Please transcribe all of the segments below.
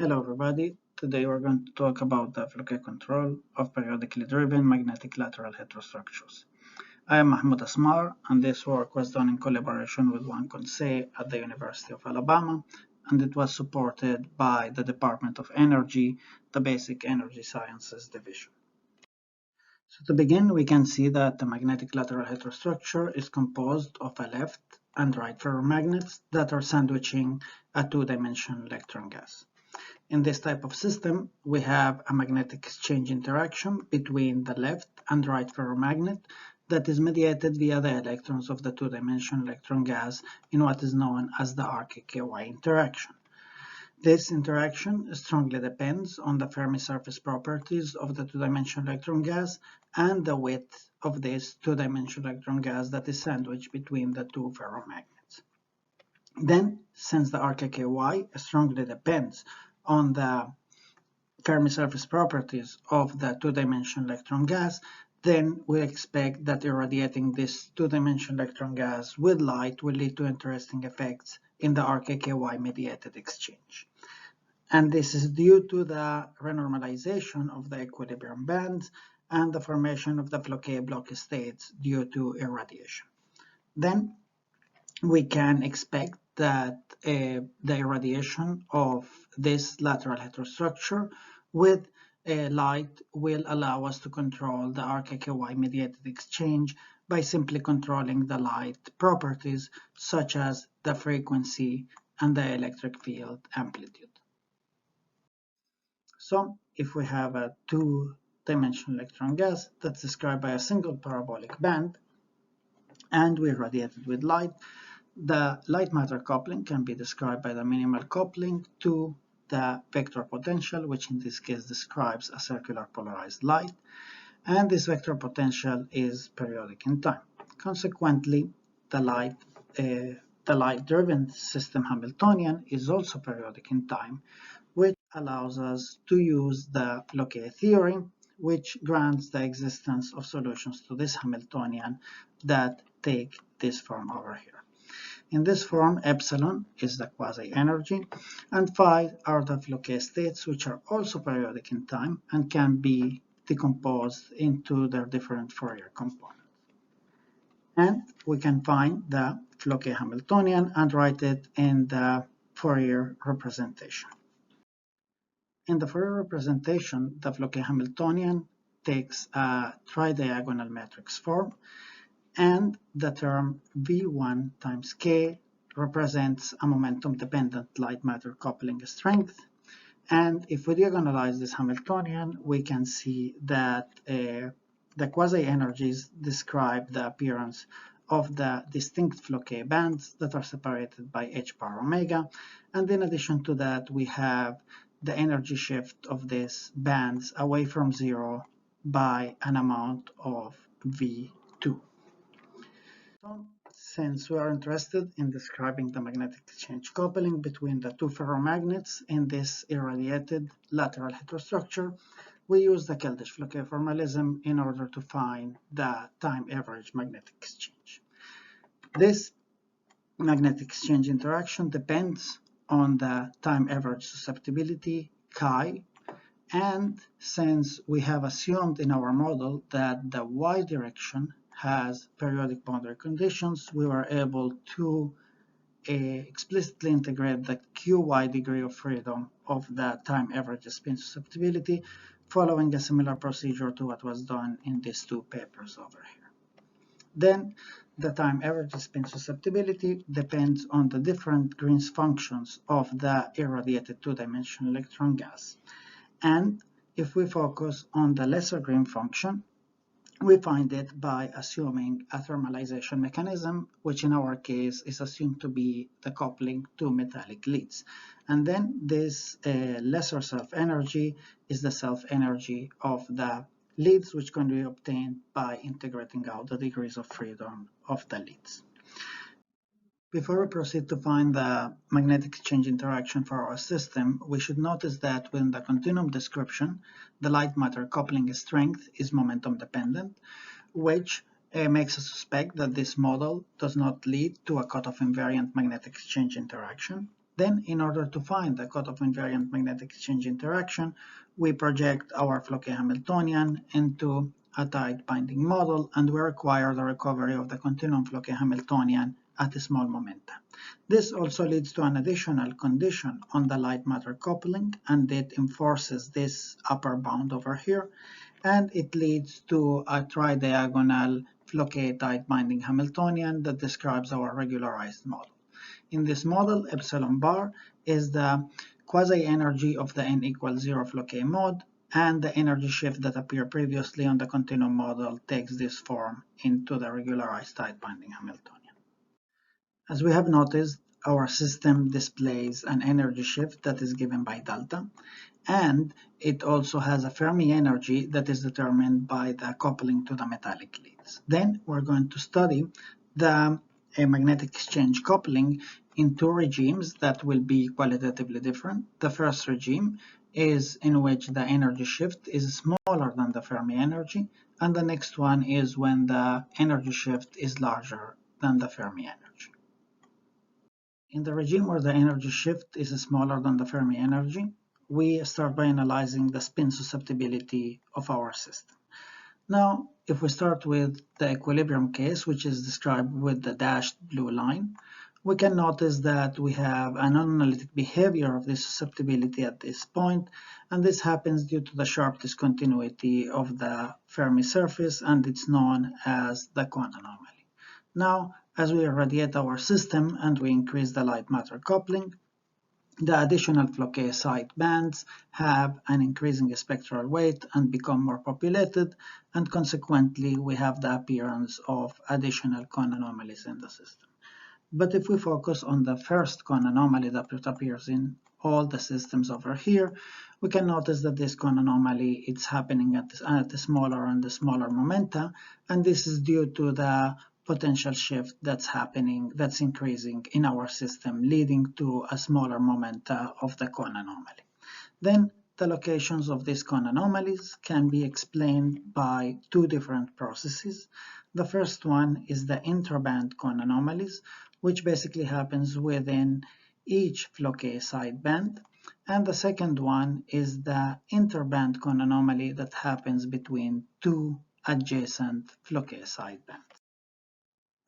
Hello everybody, today we're going to talk about the Floquet control of periodically driven magnetic lateral heterostructures. I am Mahmoud Asmar, and this work was done in collaboration with Juan Conce at the University of Alabama, and it was supported by the Department of Energy, the Basic Energy Sciences Division. So to begin, we can see that the magnetic lateral heterostructure is composed of a left and right ferromagnets that are sandwiching a two-dimensional electron gas. In this type of system, we have a magnetic exchange interaction between the left and right ferromagnet that is mediated via the electrons of the two-dimensional electron gas in what is known as the RKKY interaction. This interaction strongly depends on the Fermi surface properties of the two-dimensional electron gas and the width of this two-dimensional electron gas that is sandwiched between the two ferromagnets. Then, since the RKKY strongly depends on the Fermi surface properties of the two-dimensional electron gas, then we expect that irradiating this two-dimensional electron gas with light will lead to interesting effects in the RKKY mediated exchange. And this is due to the renormalization of the equilibrium bands and the formation of the Floquet block states due to irradiation. Then we can expect that the irradiation of this lateral heterostructure with light will allow us to control the RKKY mediated exchange by simply controlling the light properties such as the frequency and the electric field amplitude. So if we have a two-dimensional electron gas that's described by a single parabolic band and we irradiate it with light, the light-matter coupling can be described by the minimal coupling to the vector potential, which in this case describes a circular polarized light, and this vector potential is periodic in time. Consequently, the light-driven system Hamiltonian is also periodic in time, which allows us to use the Floquet theorem, which grants the existence of solutions to this Hamiltonian that take this form over here. In this form, epsilon is the quasi-energy, and phi are the Floquet states, which are also periodic in time and can be decomposed into their different Fourier components. And we can find the Floquet Hamiltonian and write it in the Fourier representation. In the Fourier representation, the Floquet Hamiltonian takes a tridiagonal matrix form, and the term V1 times K represents a momentum-dependent light-matter coupling strength. And if we diagonalize this Hamiltonian, we can see that the quasi-energies describe the appearance of the distinct Floquet bands that are separated by h power omega. And in addition to that, we have the energy shift of these bands away from zero by an amount of V2. So, since we are interested in describing the magnetic exchange coupling between the two ferromagnets in this irradiated lateral heterostructure, we use the Keldysh-Floquet formalism in order to find the time average magnetic exchange. This magnetic exchange interaction depends on the time average susceptibility chi, and since we have assumed in our model that the y direction has periodic boundary conditions, we were able to explicitly integrate the qy degree of freedom of the time average spin susceptibility, following a similar procedure to what was done in these two papers over here. Then the time average spin susceptibility depends on the different Green's functions of the irradiated two-dimensional electron gas. And if we focus on the lesser Green function, we find it by assuming a thermalization mechanism, which in our case is assumed to be the coupling to metallic leads. And then this lesser self-energy is the self-energy of the leads, which can be obtained by integrating out the degrees of freedom of the leads. Before we proceed to find the magnetic exchange interaction for our system, we should notice that within the continuum description, the light-matter coupling strength is momentum-dependent, which makes us suspect that this model does not lead to a cutoff invariant magnetic exchange interaction. Then, in order to find the cutoff invariant magnetic exchange interaction, we project our Floquet Hamiltonian into a tight binding model, and we require the recovery of the continuum Floquet Hamiltonian at a small momenta. This also leads to an additional condition on the light-matter coupling, and it enforces this upper bound over here, and it leads to a tridiagonal Floquet tight binding Hamiltonian that describes our regularized model. In this model, epsilon bar is the quasi-energy of the n equals 0 Floquet mode, and the energy shift that appeared previously on the continuum model takes this form into the regularized tight binding Hamiltonian. As we have noticed, our system displays an energy shift that is given by delta, and it also has a Fermi energy that is determined by the coupling to the metallic leads. Then we're going to study the magnetic exchange coupling in two regimes that will be qualitatively different. The first regime is in which the energy shift is smaller than the Fermi energy, and the next one is when the energy shift is larger than the Fermi energy. In the regime where the energy shift is smaller than the Fermi energy, we start by analyzing the spin susceptibility of our system. Now, if we start with the equilibrium case, which is described with the dashed blue line, we can notice that we have a non-analytic behavior of this susceptibility at this point, and this happens due to the sharp discontinuity of the Fermi surface, and it's known as the Kohn anomaly. Now, as we irradiate our system and we increase the light-matter coupling, the additional Floquet side bands have an increasing spectral weight and become more populated, and consequently we have the appearance of additional Kohn anomalies in the system. But if we focus on the first Kohn anomaly that appears in all the systems over here, we can notice that this Kohn anomaly is happening at the smaller and the smaller momenta, and this is due to the potential shift that's increasing in our system, leading to a smaller momenta of the Kohn anomaly. Then the locations of these Kohn anomalies can be explained by two different processes. The first one is the interband Kohn anomalies, which basically happens within each Floquet sideband, and the second one is the interband Kohn anomaly that happens between two adjacent Floquet sidebands.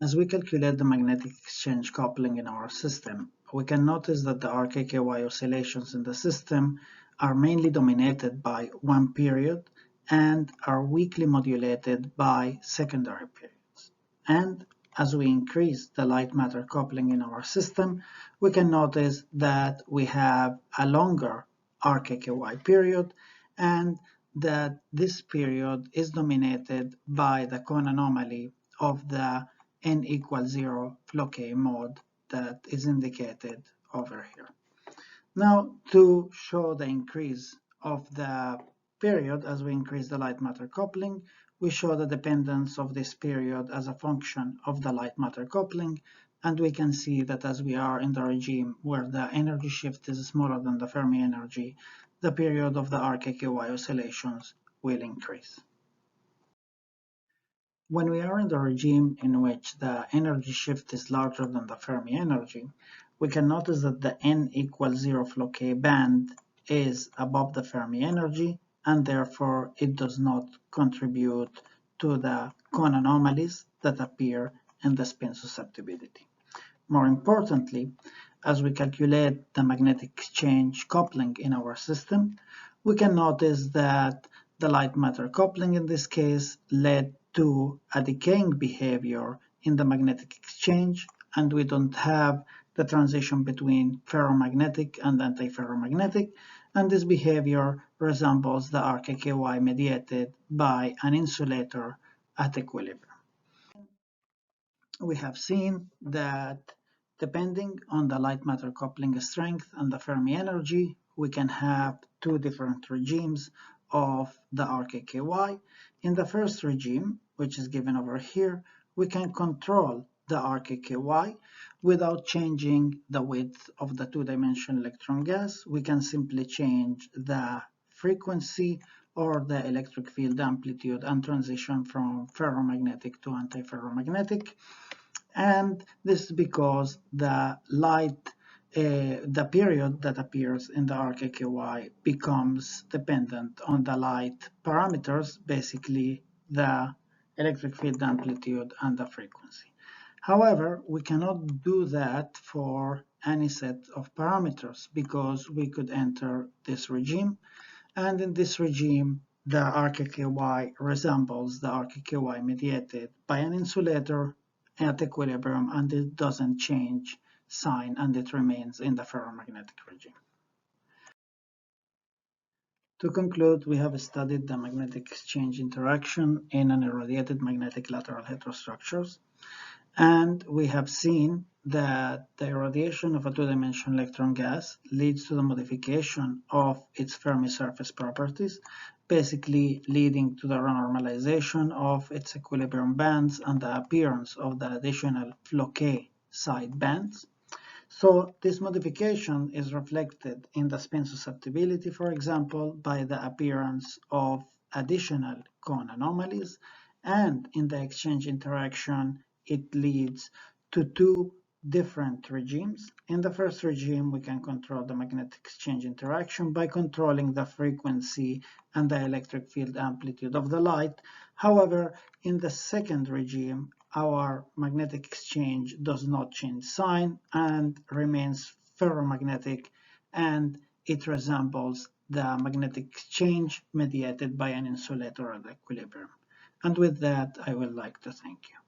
As we calculate the magnetic exchange coupling in our system, we can notice that the RKKY oscillations in the system are mainly dominated by one period and are weakly modulated by secondary periods. And as we increase the light-matter coupling in our system, we can notice that we have a longer RKKY period, and that this period is dominated by the Kohn anomaly of the n equals 0 Floquet mode that is indicated over here. Now, to show the increase of the period as we increase the light-matter coupling, we show the dependence of this period as a function of the light-matter coupling, and we can see that as we are in the regime where the energy shift is smaller than the Fermi energy, the period of the RKKY oscillations will increase. When we are in the regime in which the energy shift is larger than the Fermi energy, we can notice that the n equals 0 Floquet band is above the Fermi energy, and therefore it does not contribute to the Kohn anomalies that appear in the spin susceptibility. More importantly, as we calculate the magnetic exchange coupling in our system, we can notice that the light-matter coupling in this case led to a decaying behavior in the magnetic exchange, and we don't have the transition between ferromagnetic and antiferromagnetic, and this behavior resembles the RKKY mediated by an insulator at equilibrium. We have seen that depending on the light-matter coupling strength and the Fermi energy, we can have two different regimes of the RKKY. In the first regime, which is given over here, we can control the RKKY without changing the width of the two-dimensional electron gas. We can simply change the frequency or the electric field amplitude and transition from ferromagnetic to antiferromagnetic. And this is because the light the period that appears in the arc AKY becomes dependent on the light parameters, basically the electric field amplitude and the frequency. However, we cannot do that for any set of parameters because we could enter this regime, and in this regime the arc AKY resembles the arc AKY mediated by an insulator at equilibrium, and it doesn't change sign and it remains in the ferromagnetic regime. To conclude, we have studied the magnetic exchange interaction in an irradiated magnetic lateral heterostructures, and we have seen that the irradiation of a two-dimensional electron gas leads to the modification of its Fermi surface properties, basically leading to the renormalization of its equilibrium bands and the appearance of the additional Floquet side bands. So this modification is reflected in the spin susceptibility, for example, by the appearance of additional cone anomalies, and in the exchange interaction, it leads to two different regimes. In the first regime, we can control the magnetic exchange interaction by controlling the frequency and the electric field amplitude of the light. However, in the second regime, our magnetic exchange does not change sign and remains ferromagnetic, and it resembles the magnetic exchange mediated by an insulator at equilibrium. And with that, I would like to thank you.